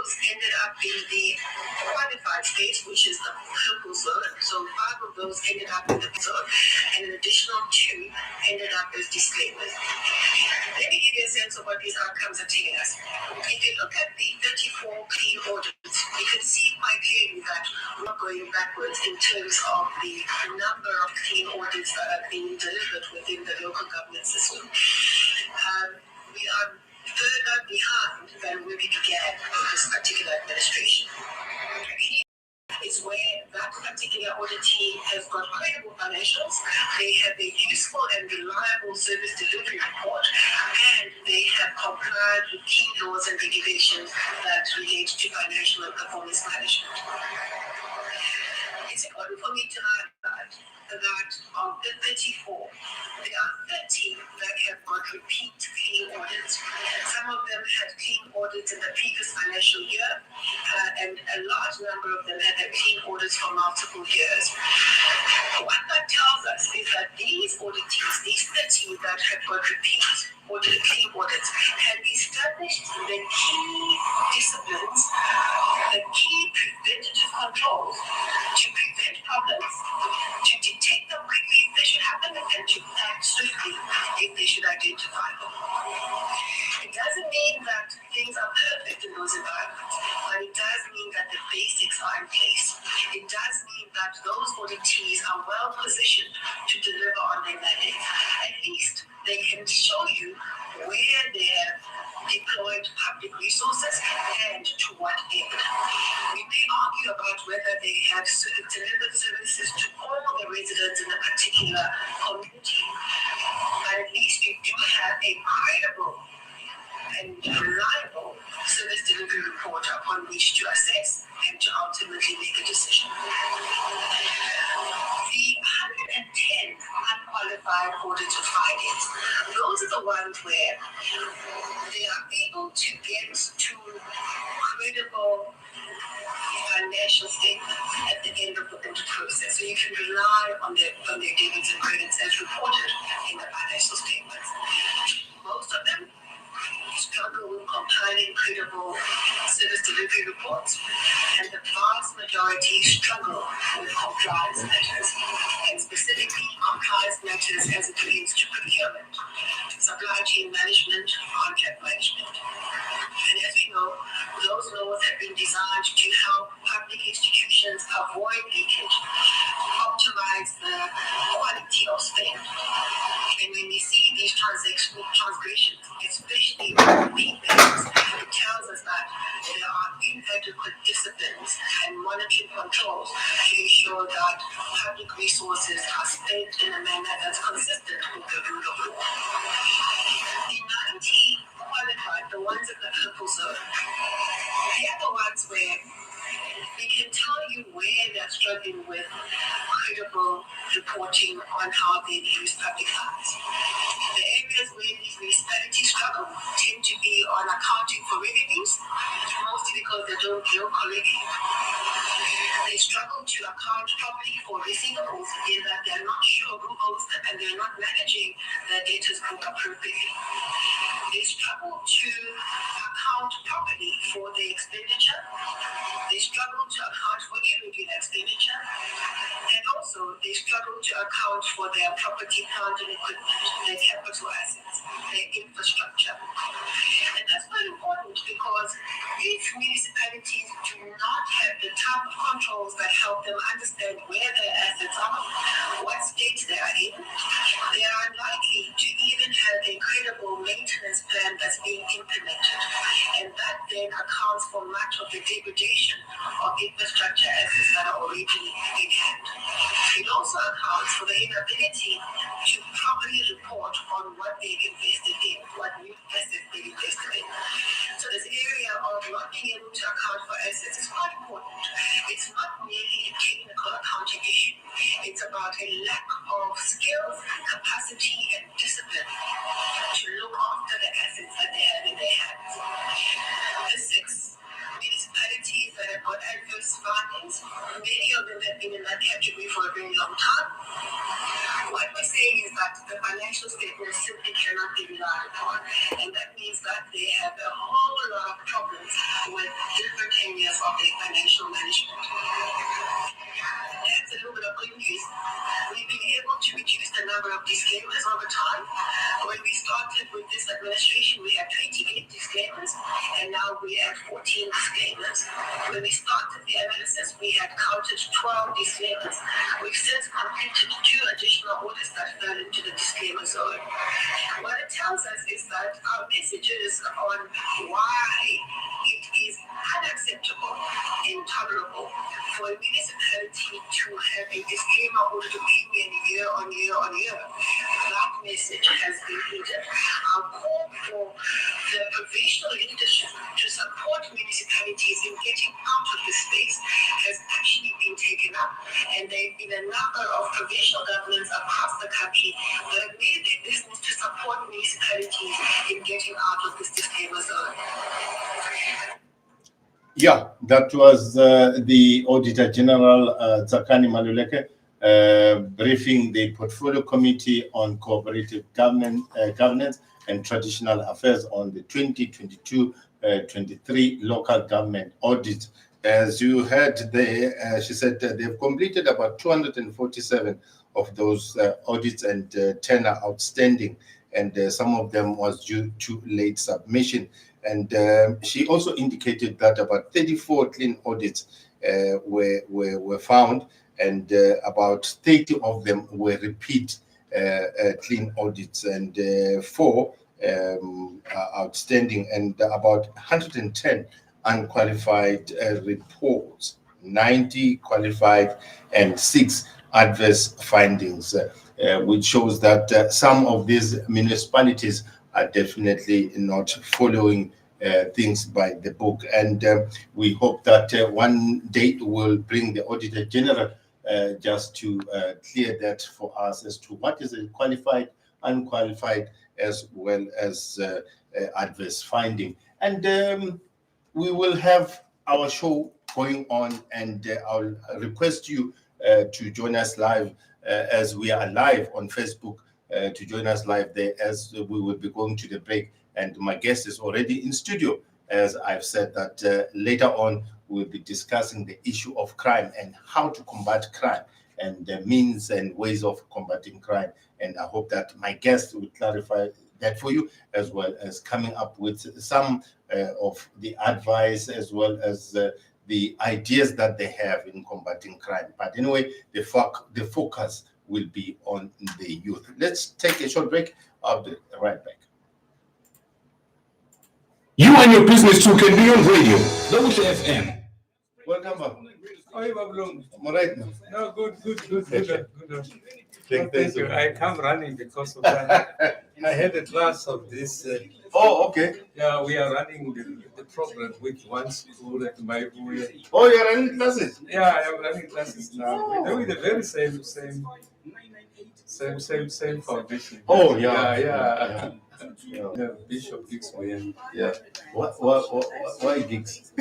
those ended up in the qualified state, which is the purple zone. So 5 of those ended up in the zone, and an additional 2 ended up as disclaimers. Let me give you a sense of what these outcomes are telling us. If you look at the 34 clean audits, you can see quite clearly that we're not going backwards in terms of the number of clean audits that are being delivered within the local government system. We are further behind than where we began in this particular administration. Is where that particular audit team has got credible financials, they have a useful and reliable service delivery report, and they have complied with key laws and regulations that relate to financial and performance management. It's important for me to highlight that of the 34, there are 13 that have got repeat clean audits. Some of them had clean audits in the previous financial year, and a large number of them had clean audits for multiple years. What that tells us is that these auditees, these 13 that have got repeat clean audits, have established the key disciplines, the key preventative controls to prevent problems, to detect them quickly if they should happen, and to act swiftly if they should identify them. It doesn't mean that things are perfect in those environments, but it does mean that the basics are in place. It does mean that those auditees are well positioned to deliver on their mandate. At least they can show you where they have deployed public resources and to what end. We may argue about whether they have delivered services to all the residents in a particular community, but at least you do have a credible and reliable service delivery report upon which to assess and to ultimately make a decision. The 110 unqualified auditor findings, those are the ones where they are able to get to credible financial statements at the end of the audit process. So you can rely on their debits and credits as reported in the financial statements. Most of them struggle with compiling credible service delivery reports, and the vast majority struggle with compliance matters, and specifically compliance matters as it relates to procurement, supply chain management, contract management. And as we know, those laws have been designed to help public institutions avoid leakage, optimize the quality of spend. And when we see these transgressions, especially repeat payments, it tells us that there are inadequate disciplines and monitoring controls to ensure that public resources are spent in a manner that's consistent with the rule of law. The 90 qualified, the ones in the purple zone, they are the ones where we can tell you where they're struggling with credible reporting on how they use public funds. The areas where these municipalities struggle tend to be on accounting for revenues, mostly because they don't bill correctly. They struggle to account properly for receivables in that they're not sure who owes them and they're not managing their debtors book appropriately. They struggle to account properly for the expenditure. They struggle to account for irregular expenditure. And also, they struggle to account for their property, plant and equipment, their capital assets, their infrastructure. And that's very important because these municipalities do not have the type of controls that help them understand where their assets are, what state they are in. They are unlikely to even have a credible maintenance plan that's being implemented. And that then accounts for much of the degradation of infrastructure assets that are already in hand. It also accounts for the inability to properly report on what they've invested in, what new assets they've invested in. So this area of not being able to account for assets is quite important. It's not merely a technical accounting issue. It's about a lack of skills, capacity, and discipline to look after the assets that they have in their hands. The 6 municipalities that have got adverse findings, many of them have been in that category for a very long time. What we're saying is that the financial statements simply cannot be relied upon. now we're at 14 disclaimers. When we started the analysis, we had counted 12 disclaimers. We've since completed 2 additional audits that fell into the disclaimer zone. What it tells us is that our messages on why it is unacceptable, intolerable for a municipality to have a disclaimer audit opinion year on year on year, that message has been heeded. Our call for the provincial leadership to support municipalities in getting out of this space has actually been taken up, and there have been a number of provincial governments across the country that have made it their business to support municipalities in getting out of this disclaimer zone. Yeah, that was the Auditor General Tsakani Maluleke briefing the Portfolio Committee on Cooperative Governance and Traditional Affairs on the 2022-23 local government audit. As you heard there, she said they've completed about 247 of those audits, and 10 are outstanding, and some of them was due to late submission. And she also indicated that about 34 clean audits were found, and about 30 of them were repeat clean audits, and 4 outstanding, and about 110 unqualified reports, 90 qualified, and 6 adverse findings, which shows that some of these municipalities are definitely not following things by the book. And we hope that one day will bring the Auditor General just to clear that for us as to what is a qualified, unqualified, as well as adverse finding. And we will have our show going on, and I'll request you to join us live as we are live on Facebook, to join us live there as we will be going to the break. And my guest is already in studio. As I've said that later on, we'll be discussing the issue of crime and how to combat crime and the means and ways of combating crime. And I hope that my guest will clarify that for you, as well as coming up with some of the advice, as well as the ideas that they have in combating crime. But anyway, the focus will be on the youth. Let's take a short break. I'll be right back. You and your business too can be on radio. Lokuhle FM. Welcome back. How are you, Bablung? I'm right now. No, good. Thank you. I come running because of that. I had a class of this. Oh, okay. Yeah, we are running the program with one school at my school. Oh, you're running classes? Yeah, I am running classes now. Oh. We're doing the very same foundation. Oh, yeah. Yeah. Bishop Dix. Yeah. Why gigs?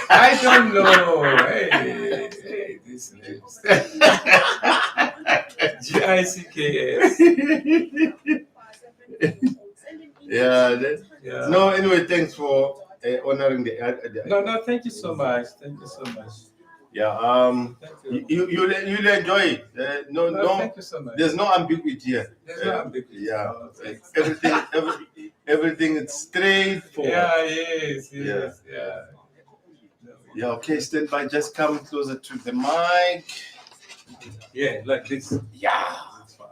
I don't know. Hey, this names. GICKS. Yeah. Yeah. No, anyway, thanks for honoring the. No, thank you so much. Yeah. Thank you. You'll enjoy it. No. Thank you so much. There's no ambiguity here. There's no ambiguity. Yeah. Oh, thanks. Everything is straightforward. Yeah, yes. Yeah. Yeah. Okay. Stand by. Just come closer to the mic. Yeah, like this. Yeah. That's fine.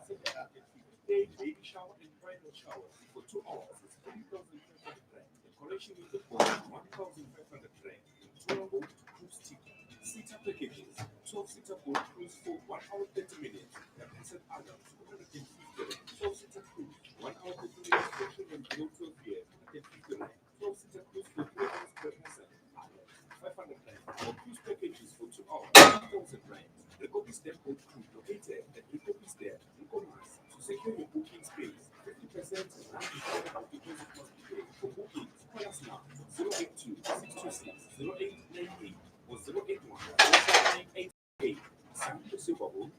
Baby shower and bridal shower for 2 hours is 3,500 rand. The collection with the phone 1,500 rand. 12 boat cruise ticket. Seater packages. 12-seater boat cruise for 1 hour 30 minutes. Captain adults 250 rand. 12-seater cruise 1 hour 30 minutes for children below 12 years. 150 rand. 12-seater cruise for 3 hours per person. Adults 500 rand. Or cruise packages for 2 hours 1,000 rand. The Copy Step Boat Crew located at the Copy Step in Commerce. To secure your booking space, 50% of deposit must be paid. For bookings, call us now 082 626 0898 or 081 4988. Sample Super Bowl.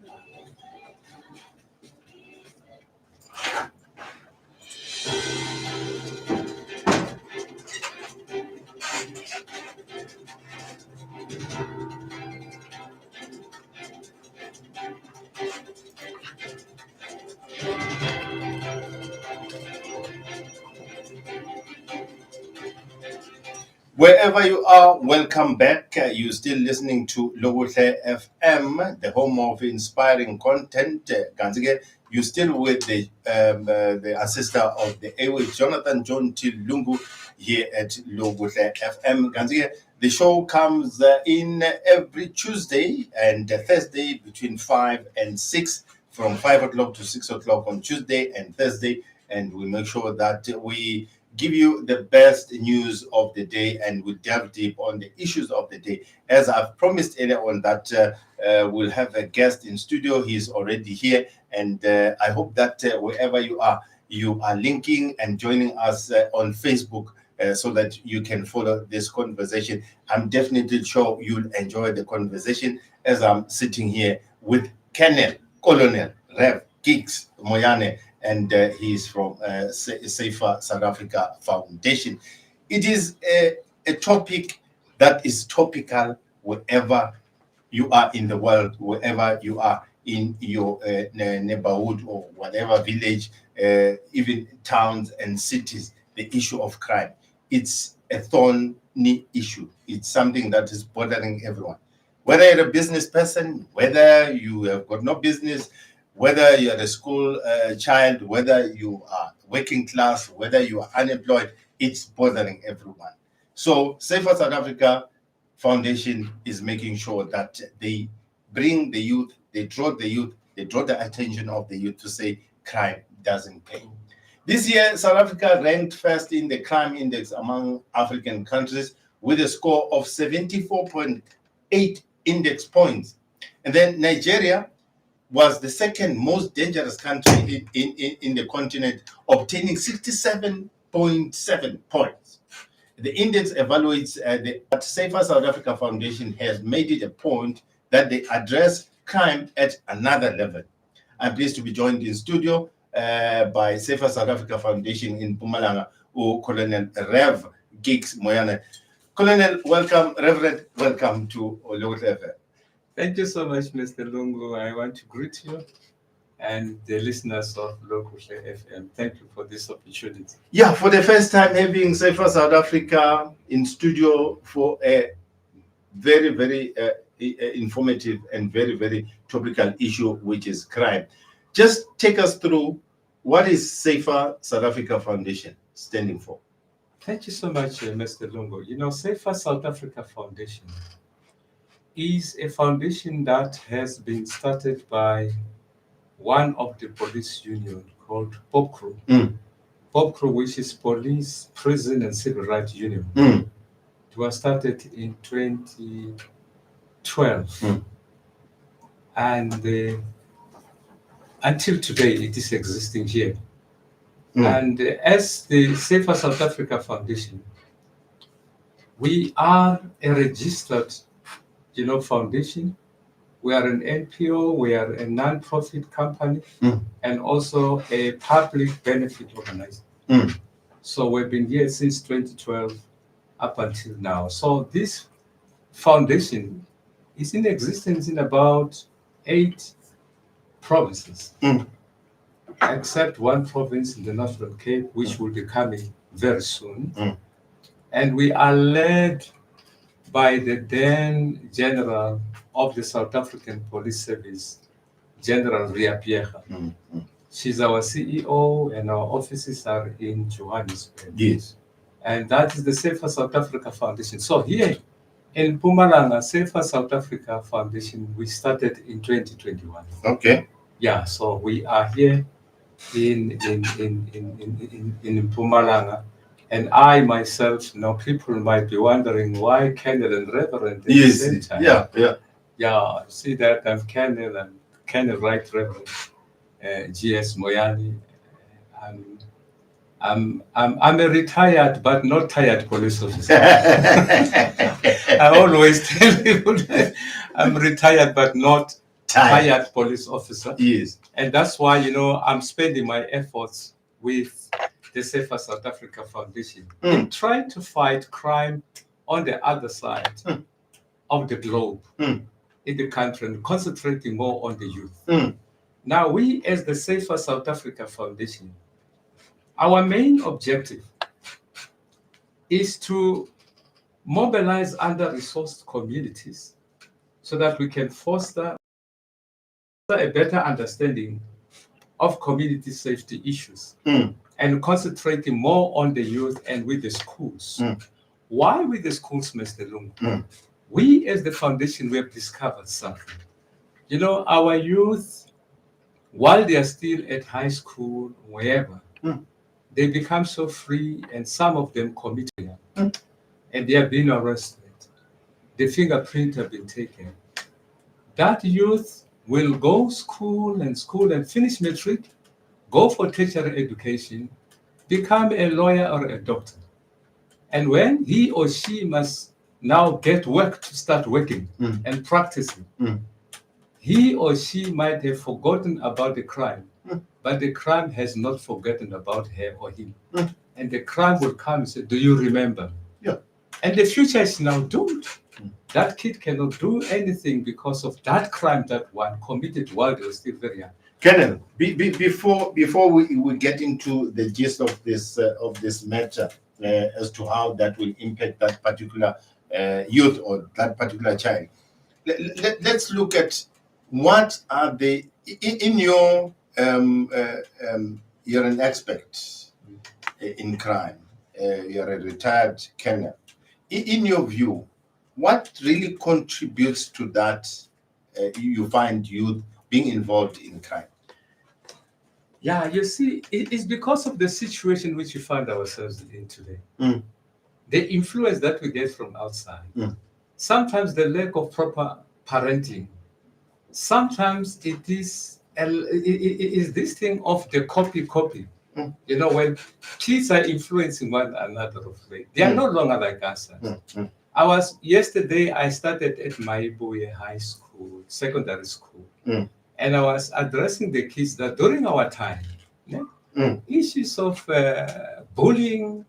Wherever you are, welcome back. You're still listening to Lokuhle FM, the home of inspiring content. Ganzige, you're still with the assister of the airways, Jonathan John Tilungu, here at Lokuhle FM. Ganzige, the show comes in every Tuesday and Thursday between 5 and 6, from 5 o'clock to 6 o'clock on Tuesday and Thursday. And we make sure that we give you the best news of the day, and we'll delve deep on the issues of the day. As I've promised earlier on that we'll have a guest in studio. He's already here, and I hope that wherever you are linking and joining us on Facebook so that you can follow this conversation. I'm definitely sure you'll enjoy the conversation as I'm sitting here with Colonel Rev Giggs Moyane, and he's from Safer South Africa Foundation. It is a topic that is topical wherever you are in the world, wherever you are in your neighborhood or whatever village, even towns and cities. The issue of crime, it's a thorny issue. It's something that is bothering everyone. Whether you're a business person, whether you have got no business, whether you're a school child, whether you are working class, whether you are unemployed, it's bothering everyone. So Safer South Africa Foundation is making sure that they bring the youth, they draw the attention of the youth to say crime doesn't pay. This year, South Africa ranked first in the crime index among African countries with a score of 74.8 index points. And then Nigeria was the second most dangerous country in the continent, obtaining 67.7 points. The index evaluates the Safer South Africa Foundation has made it a point that they address crime at another level. I'm pleased to be joined in studio by Safer South Africa Foundation in Mpumalanga, Colonel Rev Giggs Moyane. Colonel, welcome. Reverend, welcome to Lokuhle FM. Thank you so much, Mr. Lungu. I want to greet you and the listeners of Lokuhle FM. Thank you for this opportunity. Yeah, for the first time having Safer South Africa in studio for a very, very informative and very, very topical issue, which is crime. Just take us through, what is Safer South Africa Foundation standing for? Thank you so much, Mr. Lungu. You know, Safer South Africa Foundation is a foundation that has been started by one of the police union called POPCRU. POPCRU, which is Police, Prison and Civil Rights Union. It was started in 2012. And until today, it is existing here. And as the Safer South Africa Foundation, we are a registered foundation. We are an NPO, we are a non-profit company, and also a public benefit organization. So we've been here since 2012 up until now. So this foundation is in existence in about 8 provinces, except one province in the Northern Cape, which will be coming very soon. And we are led by the then General of the South African Police Service, General Ria Piecha. She's our CEO, and our offices are in Johannesburg. Yes. And that is the Safer South Africa Foundation. So here in Mpumalanga, Safer South Africa Foundation, we started in 2021. Okay. Yeah, so we are here in Mpumalanga. And I myself, people might be wondering why Colonel and Reverend at the same time. Yeah, see that I'm Colonel and Colonel Right Reverend G.S. Moyane. I'm a retired but not tired police officer. I always tell people that I'm retired but not tired police officer. Yes. And that's why, I'm spending my efforts with the Safer South Africa Foundation in trying to fight crime on the other side of the globe in the country, and concentrating more on the youth. Now, we as the Safer South Africa Foundation, our main objective is to mobilize under-resourced communities so that we can foster a better understanding of community safety issues and concentrating more on the youth and with the schools. Why with the schools, Mr. Lungu? We as the foundation, we have discovered something. You know, our youth, while they are still at high school, wherever, they become so free, and some of them commit, and they have been arrested. The fingerprint have been taken. That youth will go school and finish matric, go for tertiary education, become a lawyer or a doctor. And when he or she must now get work to start working and practicing, he or she might have forgotten about the crime, but the crime has not forgotten about her or him. And the crime will come and say, do you remember? Yeah. And the future is now doomed. That kid cannot do anything because of that crime that one committed while they were still very young. Colonel, before we get into the gist of this matter as to how that will impact that particular youth or that particular child, let's look at what are the in your you're an expert in crime, you're a retired colonel. In your view, what really contributes to that you find youth being involved in crime? Yeah, you see, it's because of the situation which we find ourselves in today. The influence that we get from outside. Sometimes the lack of proper parenting. Sometimes it is this thing of the copy. You know, when kids are influencing one another of late, they are no longer like us. Yesterday I started at Maibuye High School, secondary school. And I was addressing the kids that during our time, issues of bullying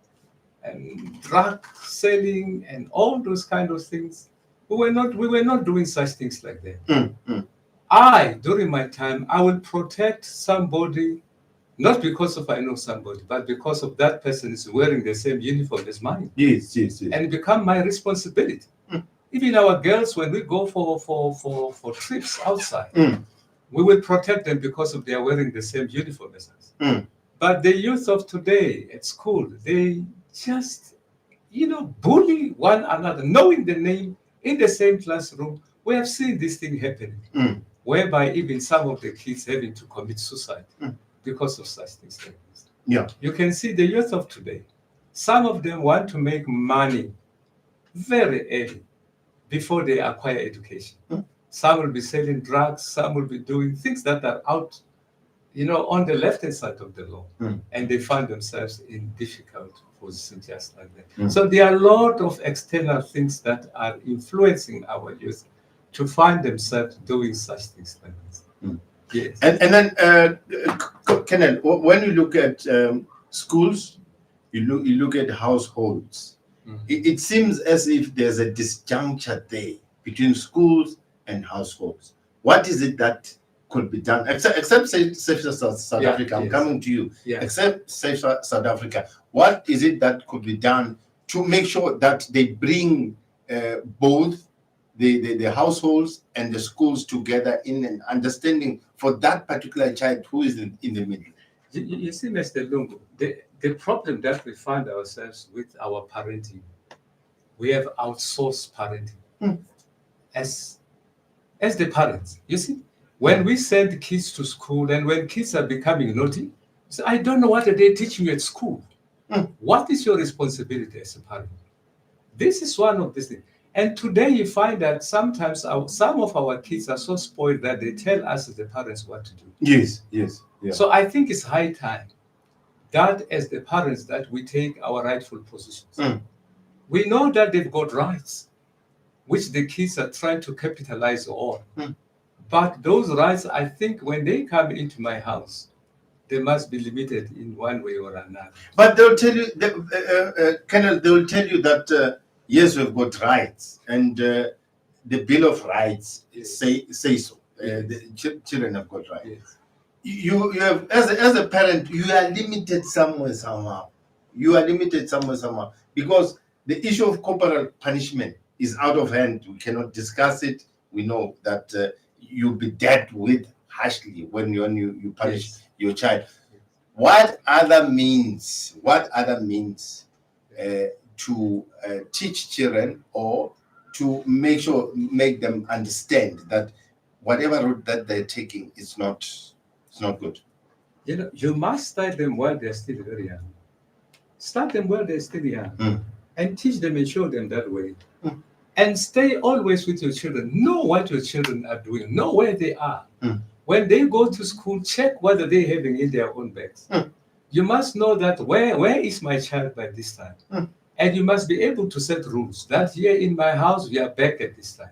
and drug selling and all those kind of things, we were not doing such things like that. During my time, I will protect somebody, not because of I know somebody, but because of that person is wearing the same uniform as mine. Yes. And it become my responsibility. Even our girls, when we go for trips outside, we will protect them because of they are wearing the same uniform as us. But the youth of today at school, they just, bully one another, knowing the name in the same classroom. We have seen this thing happening, whereby even some of the kids having to commit suicide because of such things like this. Yeah. You can see the youth of today. Some of them want to make money very early before they acquire education. Some will be selling drugs, some will be doing things that are out, on the left-hand side of the law. And they find themselves in difficult positions just like that. So there are a lot of external things that are influencing our youth to find themselves doing such things like this. Yes. And then, Kenneth, when you look at schools, you look at households, it seems as if there's a disjuncture there between schools and households. What is it that could be done? Except Safe South Africa, I'm coming to you. Except Safe South Africa, what is it that could be done to make sure that they bring both the households and the schools together in an understanding for that particular child who is in the middle? You see, Mr. Lungu, the problem that we find ourselves with our parenting, we have outsourced parenting. As the parents, you see, when we send kids to school and when kids are becoming naughty, so I don't know what are they teaching you at school. What is your responsibility as a parent? This is one of these things. And today you find that sometimes some of our kids are so spoiled that they tell us as the parents what to do. Yes. Yeah. So I think it's high time that as the parents that we take our rightful positions. We know that they've got rights, which the kids are trying to capitalize on. But those rights, I think when they come into my house, they must be limited in one way or another. But they'll tell you, Colonel, they will tell you that, yes, we've got rights, and the Bill of Rights say so. The children have got rights. Yes. You have, as a parent, you are limited somewhere somehow. Because The issue of corporal punishment is out of hand. We cannot discuss it. We know that you'll be dealt with harshly when you punish your child. What other means to teach children or to make them understand that whatever route that they're taking is not good? You must start them while they're still very young. Start them while they're still young, and teach them and show them that way. And stay always with your children. Know what your children are doing. Know where they are. When they go to school, check what are they having in their own bags. You must know that where is my child by this time. And you must be able to set rules. That here in my house, we are back at this time.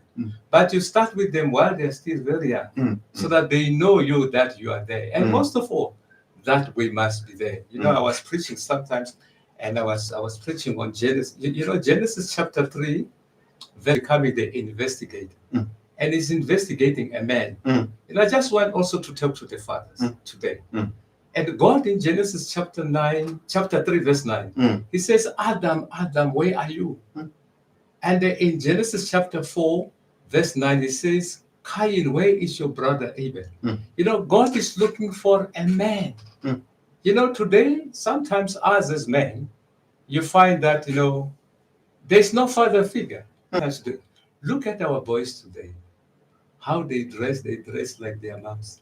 But you start with them while they're still very young, so that they know that you are there. And most of all, that we must be there. I was preaching sometimes, and I was preaching on Genesis. Genesis chapter 3, becoming the investigator. And he's investigating a man. And I just want also to talk to the fathers today. And God in Genesis chapter 3, verse 9, he says, Adam, Adam, where are you? And in Genesis chapter 4, verse 9, he says, Cain, where is your brother Abel? God is looking for a man. Today, sometimes us as men, you find that, there's no father figure. Look at our boys today. How they dress like their moms.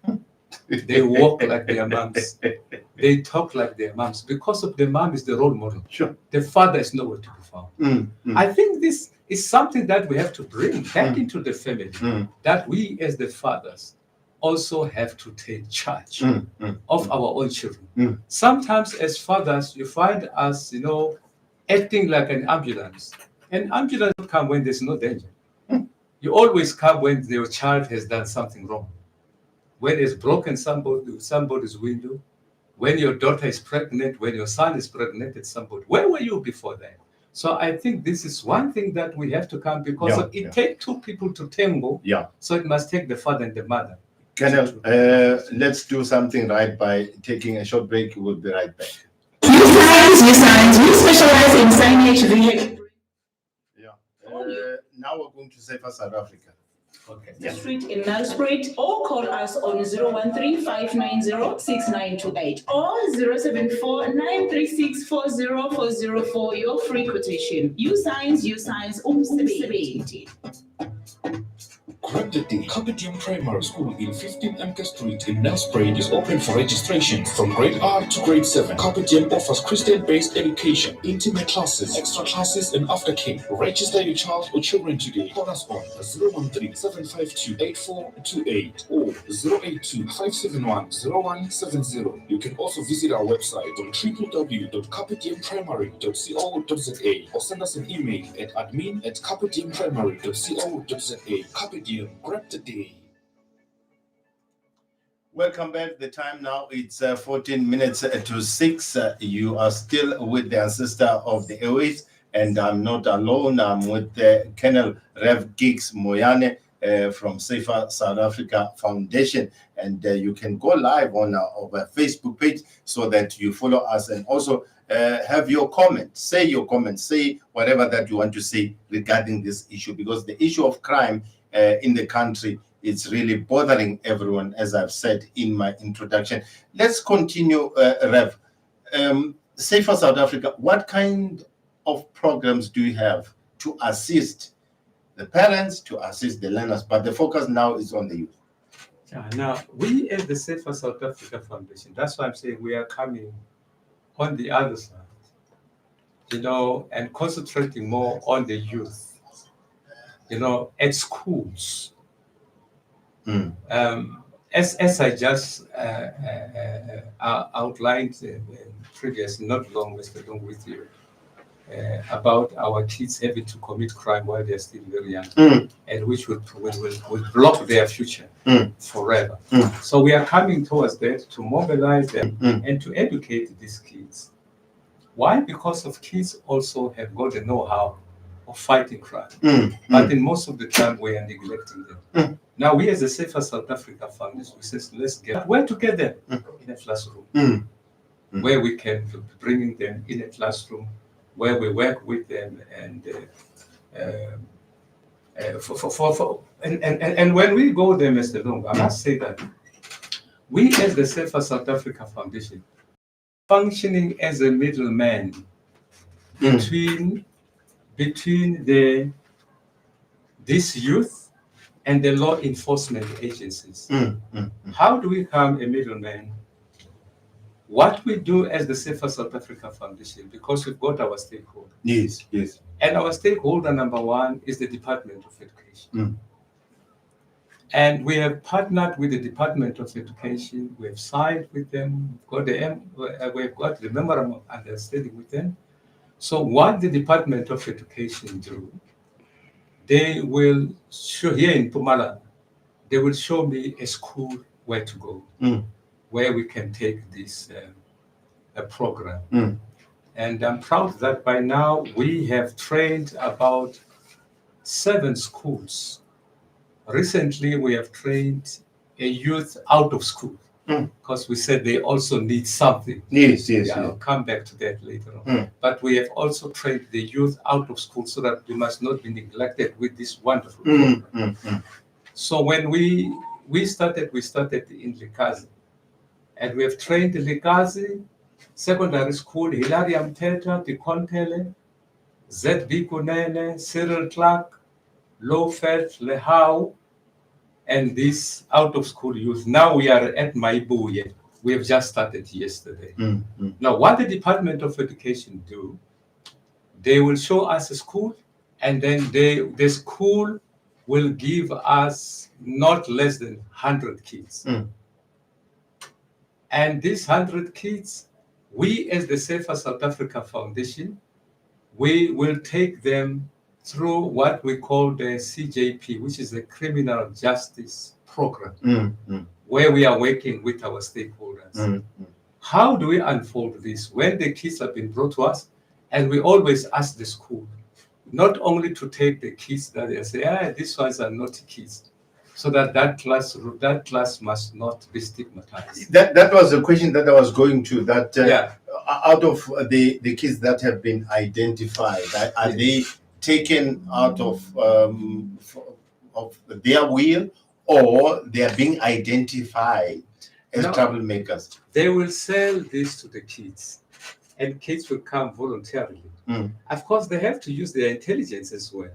They walk like their moms. They talk like their moms. Because of the mom is the role model. Sure. The father is nowhere to be found. I think this is something that we have to bring back into the family. That we as the fathers also have to take charge of our own children. Sometimes as fathers, you find us, acting like an ambulance. An ambulance will come when there's no danger. You always come when your child has done something wrong. When it's broken somebody's window, when your daughter is pregnant, when your son is pregnant at somebody. Where were you before that? So I think this is one thing that we have to come, because it takes two people to tango. So it must take the father and the mother. Colonel, let's do something right by taking a short break. We'll be right back. You signs. We specialize in signage. Now we're going to Safer South Africa. Okay. The street in Nelspruit, or call us on 013-590-6928 or 074-936-4040 for your free quotation. You signs, umsebenzi. Grab the day. Capitium Primary School in 15 Mk Street in Nelspruit is open for registration from grade R to grade 7. Capitium offers Christian-based education, intimate classes, extra classes, and aftercare. Register your child or children today. Call us on 013-752-8428 or 082-571-0170. You can also visit our website on www.capitiumprimary.co.za or send us an email at admin@capitiumprimary.co.za. Capitium, grab the day. Welcome back. The time now, it's 14 minutes to 6. You are still with the ancestor of the airways, and I'm not alone. I'm with Colonel Rev Giggs Moyane from Safer South Africa Foundation. And you can go live on our Facebook page so that you follow us, and also have your comments. Say your comments. Say whatever that you want to say regarding this issue, because the issue of crime in the country, it's really bothering everyone, as I've said in my introduction. Let's continue, Rev. Safer South Africa, what kind of programs do you have to assist the parents, to assist the learners? But the focus now is on the youth. Now, we at the Safer South Africa Foundation, that's why I'm saying we are coming on the other side, and concentrating more on the youth. At schools, as I just outlined previously, not long with you, about our kids having to commit crime while they're still very young, and which will block their future forever. So we are coming towards that to mobilize them and to educate these kids. Why? Because of kids also have got the know-how of fighting crime, but in most of the time we are neglecting them. Now we as the Safer South Africa Foundation, we say let's where to get them in a classroom, where we can bring them in a classroom, where we work with them and and when we go there, Mr. Long, I must say that we as the Safer South Africa Foundation functioning as a middleman between this youth and the law enforcement agencies. How do we become a middleman? What we do as the Safer South Africa Foundation, because we've got our stakeholder. Yes, yes. And our stakeholder number one is the Department of Education. And we have partnered with the Department of Education. We have signed with them. We've got the memorandum of understanding with them. So what the Department of Education do, they will show here in Mpumalanga, they will show me a school where to go, where we can take this program. And I'm proud that by now we have trained about 7 schools. Recently, we have trained a youth out of school because we said they also need something. Yes. I'll come back to that later on. But we have also trained the youth out of school so that we must not be neglected with this wonderful program. So when we started in Likazi, and we have trained the Likazi Secondary School, Hilaria Mteta, Tikontele, ZB Kunene, Cyril Clark, Lowfeld, Lehau, and this out-of-school youth. Now we are at Maibuye. We have just started yesterday. Now, what the Department of Education do, they will show us a school, and then the school will give us not less than 100 kids. And these 100 kids, we as the Safer South Africa Foundation, we will take them through what we call the CJP, which is the Criminal Justice Program, where we are working with our stakeholders. How do we unfold this? When the kids have been brought to us, and we always ask the school, not only to take the kids that they say, these ones are naughty kids, so that class must not be stigmatized. That was a question that I was going to, that out of the kids that have been identified, are they taken out of their will, or they are being identified as troublemakers? They will sell this to the kids, and kids will come voluntarily. Of course, they have to use their intelligence as well.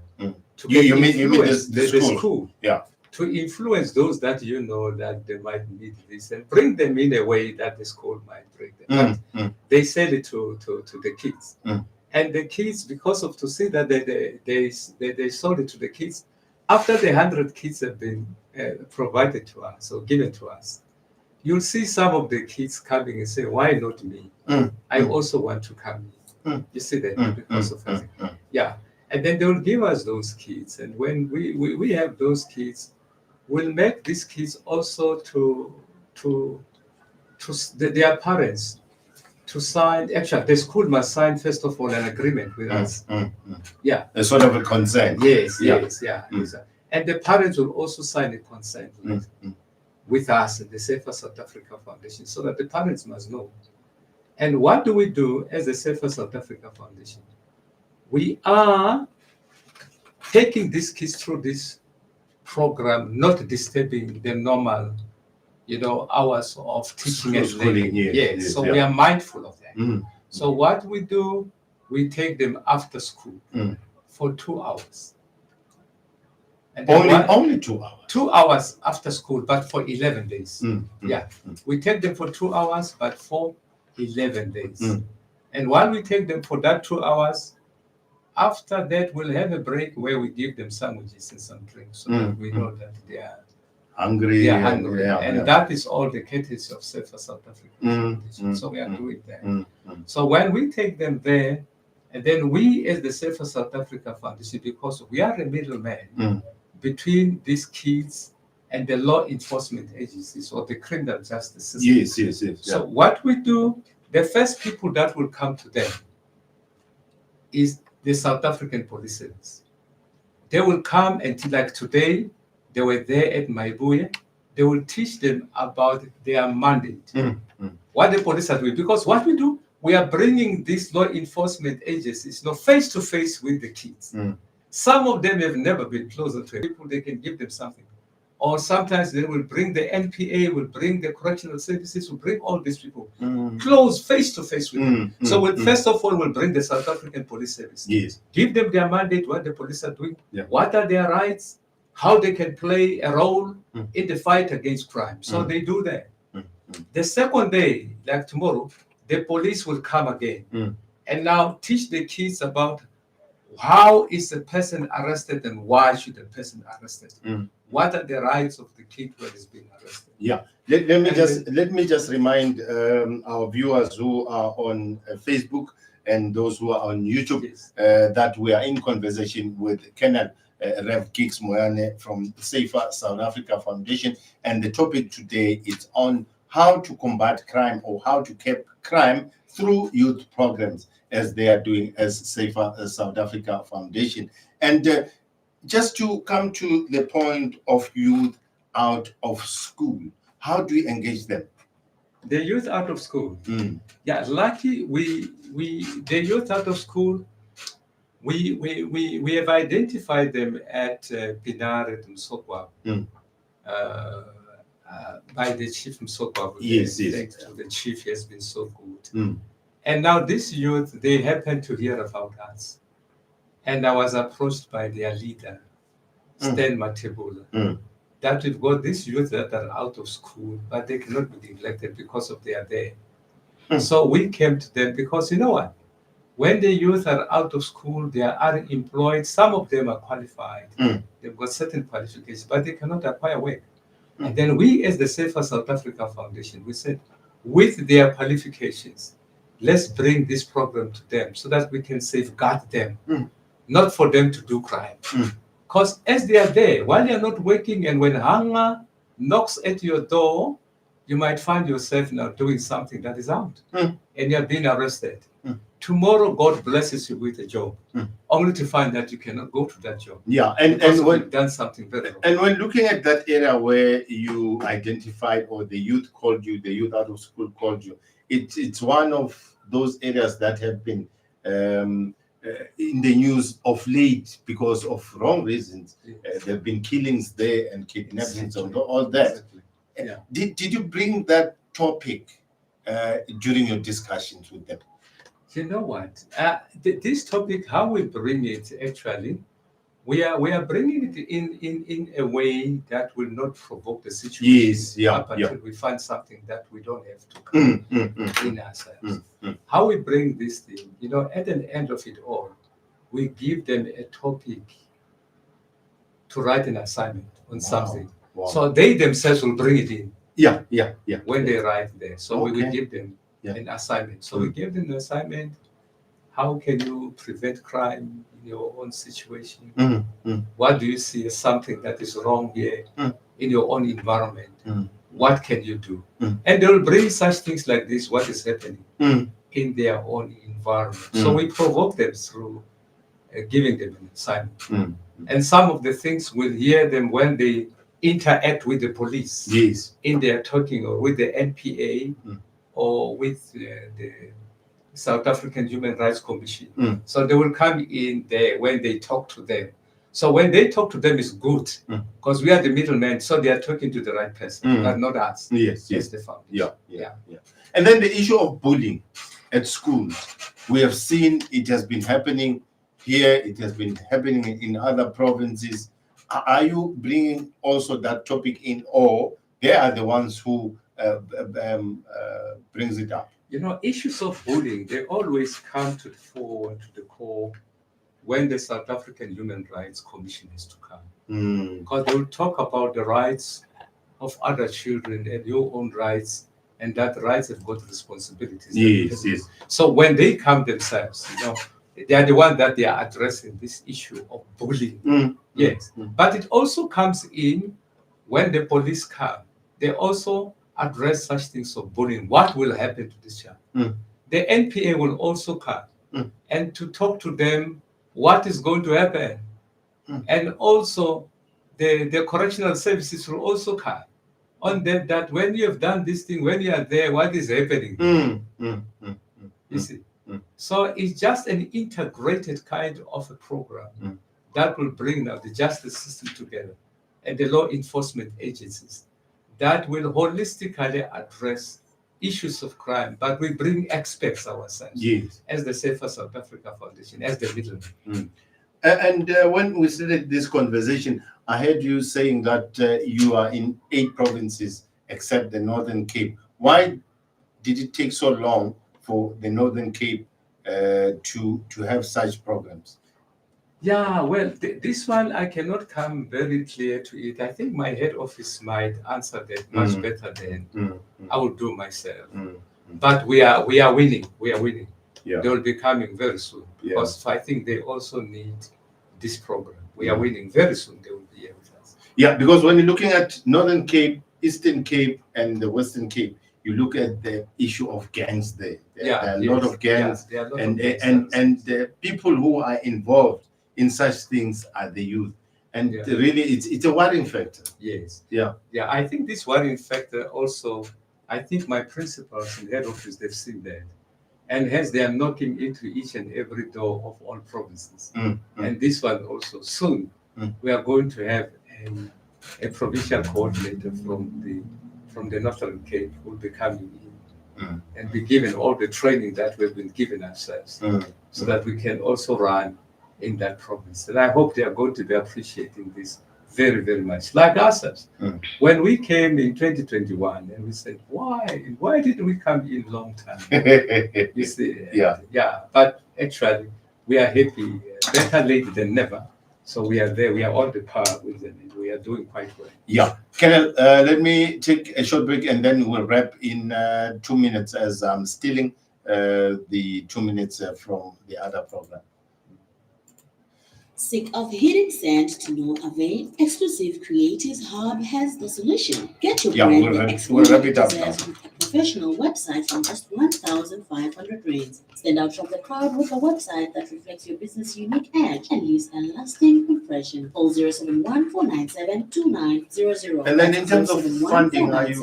You mean the school? Yeah. To influence those that you know that they might need this, and bring them in a way that the school might bring them. They sell it to the kids. And the kids, because of to see that they sold it to the kids, after the 100 kids have been provided to us or given to us, you'll see some of the kids coming and say, why not me? I also want to come in. You see that because of that. Yeah. And then they will give us those kids. And when we have those kids, we'll make these kids also to their parents to sign. Actually, the school must sign, first of all, an agreement with us. Yeah. A sort of a consent. Yes. And the parents will also sign a consent with us at the Safer South Africa Foundation, so that the parents must know. And what do we do as the Safer South Africa Foundation? We are taking these kids through this program, not disturbing the normal, hours of teaching and learning. Yes. So we are mindful of that. So what we do, we take them after school for 2 hours. And only 2 hours. 2 hours after school, but for 11 days. We take them for 2 hours, but for 11 days. And while we take them for that 2 hours, after that, we'll have a break where we give them sandwiches and some drinks, so that we know that they are hungry. And that is all the courtesy of Safer South Africa. So we are doing that. So when we take them there, and then we as the Safer South Africa Foundation, because we are a middleman between these kids and the law enforcement agencies or the criminal justice system. Yes. So what we do, the first people that will come to them is the South African police service. They will come until, like today, they were there at Maibuye. They will teach them about their mandate, what the police are doing. Because what we do, we are bringing these law enforcement agencies, face to face with the kids. Mm. Some of them have never been closer to people. They can give them something. Or sometimes they will bring the NPA, will bring the correctional services, will bring all these people close face to face with them. So first of all, we'll bring the South African Police Service. Yes. Give them their mandate, what the police are doing, Yeah. what are their rights, how they can play a role in the fight against crime. So they do that. The second day, like tomorrow, the police will come again and now teach the kids about how is a person arrested and why should a person arrested. What are the rights of the kid when he's being arrested? Yeah. Let me just remind our viewers who are on Facebook and those who are on YouTube that we are in conversation with Colonel Rev Kicks Moyane from Safer South Africa Foundation, and the topic today is on how to combat crime or how to keep crime through youth programs, as they are doing as Safer South Africa Foundation. And just to come to the point of youth out of school, how do we engage them? The youth out of school. Yeah, lucky the youth out of school, we have identified them at Pinar and Msokwa by the Chief Msokwa. Yes. Thanks to the Chief, he has been so good. And now this youth, they happen to hear about us. And I was approached by their leader, Stan Matebula, that we've got these youth that are out of school, but they cannot be neglected because of they are there. So we came to them because you know what? When the youth are out of school, they are unemployed. Some of them are qualified. They've got certain qualifications, but they cannot acquire work. And then we, as the Safer South Africa Foundation, we said, with their qualifications, let's bring this program to them so that we can safeguard them, not for them to do crime. Because as they are there, while you're not working, and when hunger knocks at your door, you might find yourself now doing something that is out, and you're being arrested. Tomorrow, God blesses you with a job, only to find that you cannot go to that job. Yeah, and when you've done something very wrong. And when looking at that area where you identified, or the youth called you, the youth out of school called you, it's one of those areas that have been in the news of late because of wrong reasons. There have been killings there and kidnappings and all that. Yeah. Did you bring that topic during your discussions with them? You know what? This topic, how we bring it, actually, we are bringing it in a way that will not provoke the situation. Up until we find something that we don't have to come in ourselves. How we bring this thing, at the end of it all, we give them a topic to write an assignment on something. Wow. So they themselves will bring it in. Yeah. When they arrive there. So we will give them an assignment. So we give them an assignment. How can you prevent crime in your own situation? What do you see as something that is wrong here in your own environment? What can you do? And they will bring such things like this, what is happening in their own environment. So we provoke them through giving them an assignment. And some of the things we'll hear them when they interact with the police in their talking, or with the NPA, or with the South African Human Rights Commission. So they will come in there when they talk to them. So when they talk to them, it's good because we are the middlemen. So they are talking to the right person, but not us. Yes. The foundation. Yeah. And then the issue of bullying at schools, we have seen it has been happening here. It has been happening in other provinces. Are you bringing also that topic in, or they are the ones who brings it up? Issues of bullying, they always come to the fore and to the core when the South African Human Rights Commission is to come. Because they will talk about the rights of other children and your own rights, and that rights have got responsibilities. Yes. So when they come themselves, they are the one that they are addressing this issue of bullying. Yes. But it also comes in when the police come. They also address such things of bullying. What will happen to this child? The NPA will also come and to talk to them what is going to happen. And also the correctional services will also come on them, that when you have done this thing, when you are there, what is happening? You see? So it's just an integrated kind of a program that will bring now the justice system together and the law enforcement agencies that will holistically address issues of crime, but we bring experts ourselves as the Safer South Africa Foundation, as the middleman. And when we started this conversation, I heard you saying that you are in 8 provinces except the Northern Cape. Why did it take so long for the Northern Cape to have such programs? Yeah, well, this one I cannot come very clear to it. I think my head office might answer that much better than I will do myself. But we are winning. We are winning. Yeah. They will be coming very soon because I think they also need this program. We are winning very soon. They will be here with us. Yeah, because when you're looking at Northern Cape, Eastern Cape, and the Western Cape, you look at the issue of gangs there. There are a lot of gangs, and the people who are involved in such things are the youth. And really, it's a worrying factor. Yes. Yeah. Yeah, I think this worrying factor also, I think my principals in head office, they've seen that. And hence they are knocking into each and every door of all provinces. And this one also, soon, we are going to have a provincial coordinator from the Northern Cape who will be coming in and be given all the training that we've been given ourselves so that we can also run in that province. And I hope they are going to be appreciating this very, very much, like ourselves. When we came in 2021 and we said, why didn't we come in long time? You see, but actually we are happy, better late than never. So we are there, we are on the power with them, and we are doing quite well. Yeah. Colonel, let me take a short break and then we'll wrap in 2 minutes as I'm stealing the 2 minutes from the other program. Sick of hitting sand to no avail? Exclusive Creatives Hub has the solution. Get your brand the exposure it deserves with a professional website from just 1,500 rands. Stand out from the crowd with a website that reflects your business' unique edge and leaves a lasting impression. Call 071-497-2900. And then in terms of funding, are you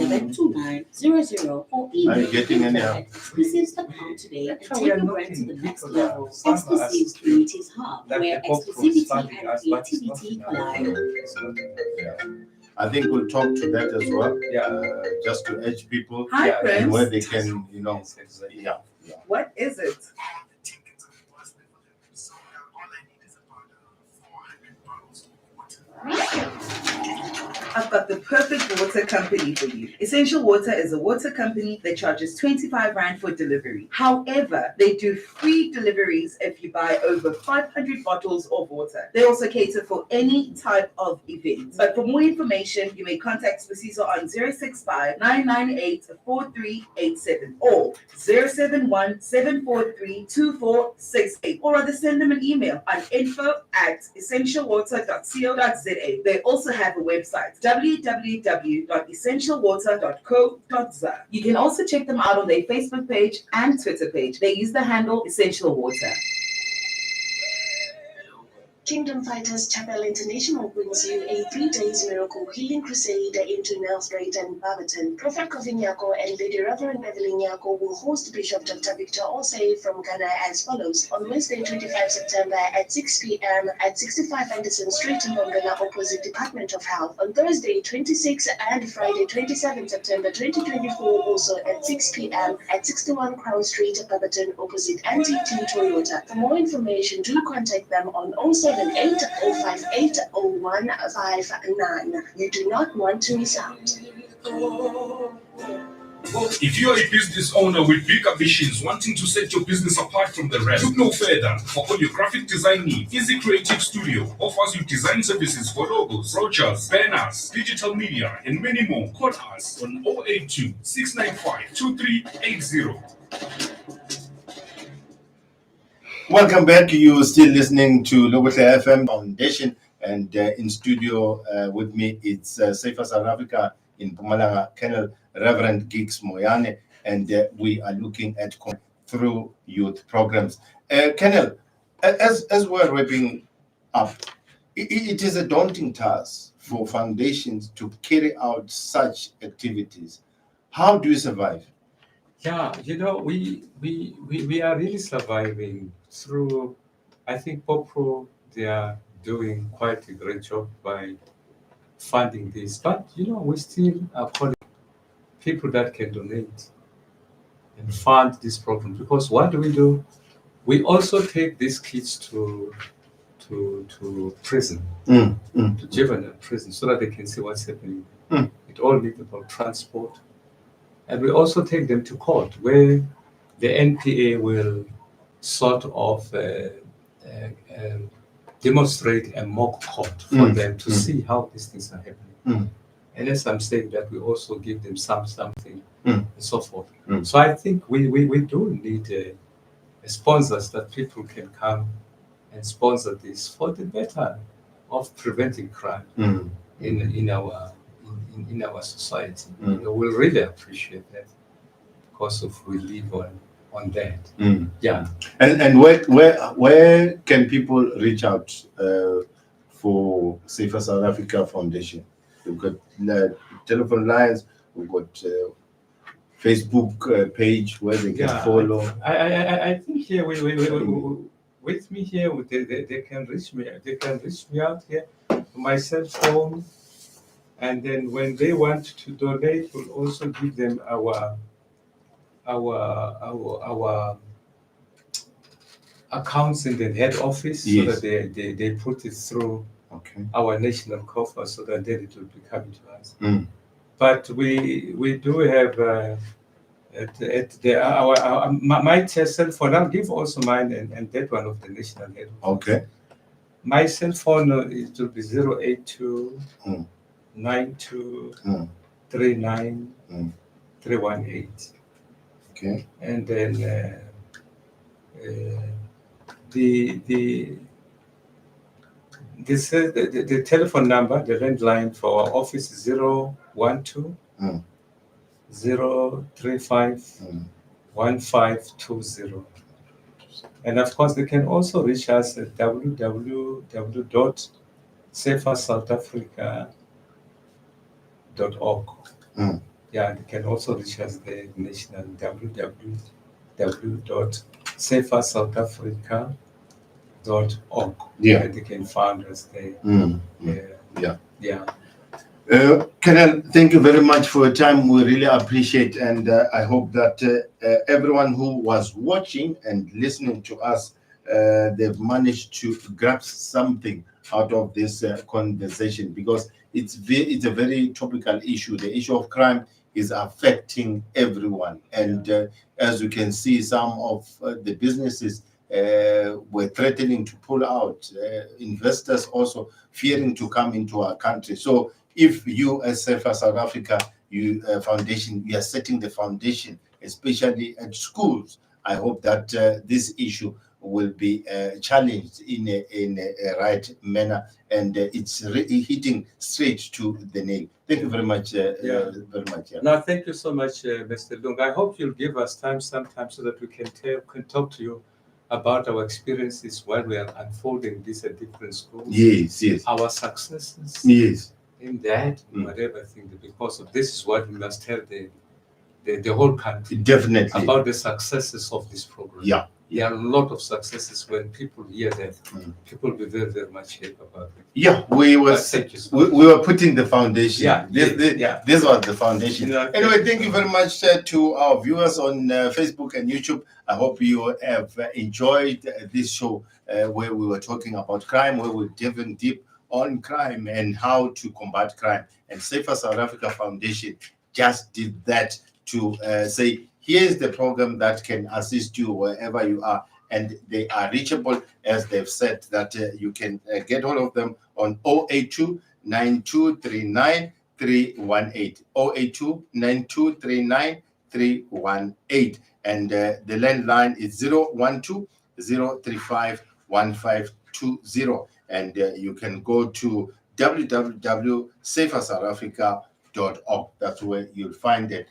getting any exclusives.com today and take your brand to the next level. Exclusive Creatives Hub, where exclusivity and creativity collide. I think we'll talk to that as well. Just to edge people. Hi, Prince. Where they can, What is it? I've got the perfect water company for you. Essential Water is a water company that charges 25 Rand for delivery. However, they do free deliveries if you buy over 500 bottles of water. They also cater for any type of event. But for more information, you may contact Spasiso on 065-998-4387 or 071-743-2468, or rather send them an email on info@essentialwater.co.za. They also have a website, www.essentialwater.co.za. You can also check them out on their Facebook page and Twitter page. They use the handle Essential Water. Kingdom Fighters Chapel International brings you a 3 days miracle healing crusade into Nelspruit and Barberton. Prophet Kofi Nyako and Lady Reverend Evelyn Nyako will host Bishop Dr. Victor Osei from Ghana as follows. On Wednesday, 25 September at 6 p.m. at 65 Anderson Street in Bongana, opposite Department of Health. On Thursday, 26 and Friday, 27 September 2024, also at 6 p.m. at 61 Crown Street, Barberton, opposite Antique T Toyota. For more information, do contact them on 078-058-0159. You do not want to miss out. If you're a business owner with bigger visions wanting to set your business apart from the rest, look no further. For all your graphic design needs, Easy Creative Studio offers you design services for logos, brochures, banners, digital media, and many more. Call us on 082-695-2380. Welcome back. You're still listening to Lokuhle FM Foundation, and in studio with me it's Safer South Africa in Mpumalanga, Colonel Reverend Giggs Moyane, and we are looking at through youth programs. Colonel, as we're wrapping up, it is a daunting task for foundations to carry out such activities. How do you survive? Yeah, we are really surviving through. I think Popro, they are doing quite a great job by funding this, but we still are calling people that can donate and fund this program, because what do? We also take these kids to prison, to juvenile prison, so that they can see what's happening. It all needs about transport, and we also take them to court, where the NPA will sort of demonstrate a mock court for them to see how these things are happening. And as I'm saying that, we also give them something and so forth. So I think we do need sponsors, that people can come and sponsor this for the better of preventing crime in our society. We'll really appreciate that, because of we live on that. Yeah. And where can people reach out for Safer South Africa Foundation? We've got telephone lines, we've got Facebook page where they can follow. I think here we with me here, they can reach me. They can reach me out here, my cell phone, and then when they want to donate, we'll also give them our accounts in the head office, so that they put it through our national coffer, so that then it will be coming to us. But we do have my cell phone. I'll give also mine and that one of the national head office. Okay. My cell phone it will be 082 92 39 318. Okay. And then the telephone number, the landline for our office is 012 035 1520. And of course, they can also reach us at www.safersouthafrica.org. Yeah, they can also reach us the national www.safersouthafrica.org. Yeah. And they can find us there. Yeah. Colonel, thank you very much for your time. We really appreciate, and I hope that everyone who was watching and listening to us, they've managed to grasp something out of this conversation, because it's a very topical issue. The issue of crime is affecting everyone, and as you can see, some of the businesses were threatening to pull out, investors also fearing to come into our country. So if you, as Safer South Africa Foundation, you are setting the foundation, especially at schools, I hope that this issue will be challenged in a right manner, and it's hitting straight to the nail. Thank you very much. Very much. No, thank you so much, Mr. Dung. I hope you'll give us time sometime, so that we can talk to you about our experiences while we are unfolding this at different schools. Yes. Our successes. Yes. In that, whatever thing, because of this is what we must tell the whole country. Definitely. About the successes of this program. Yeah. There are a lot of successes. When people hear that, people will be very, very much happy about it. Yeah, we were putting the foundation. Yeah, this was the foundation. Anyway, thank you very much to our viewers on Facebook and YouTube. I hope you have enjoyed this show where we were talking about crime, where we're diving deep on crime and how to combat crime. And Safer South Africa Foundation just did that to say, here's the program that can assist you wherever you are. And they are reachable, as they've said, that you can get hold of them on 082 9239 318. 082 9239 318. And the landline is 012 035 1520. And you can go to www.safersouthafrica.org. That's where you'll find it.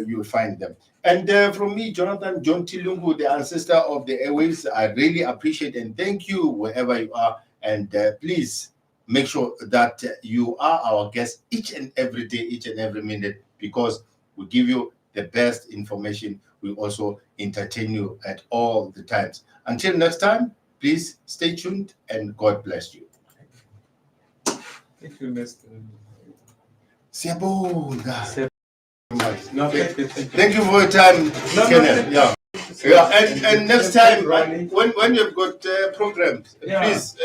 You'll find them. And from me, Jonathan John Tilungu, the ancestor of the airwaves, I really appreciate and thank you wherever you are. And please make sure that you are our guest each and every day, each and every minute, because we give you the best information. We also entertain you at all the times. Until next time, please stay tuned and God bless you. Thank you, Mr. Siyabonga. No, Thank you for your time, Kenneth. Yeah. Yeah, and next time, when you've got programs, Yeah. please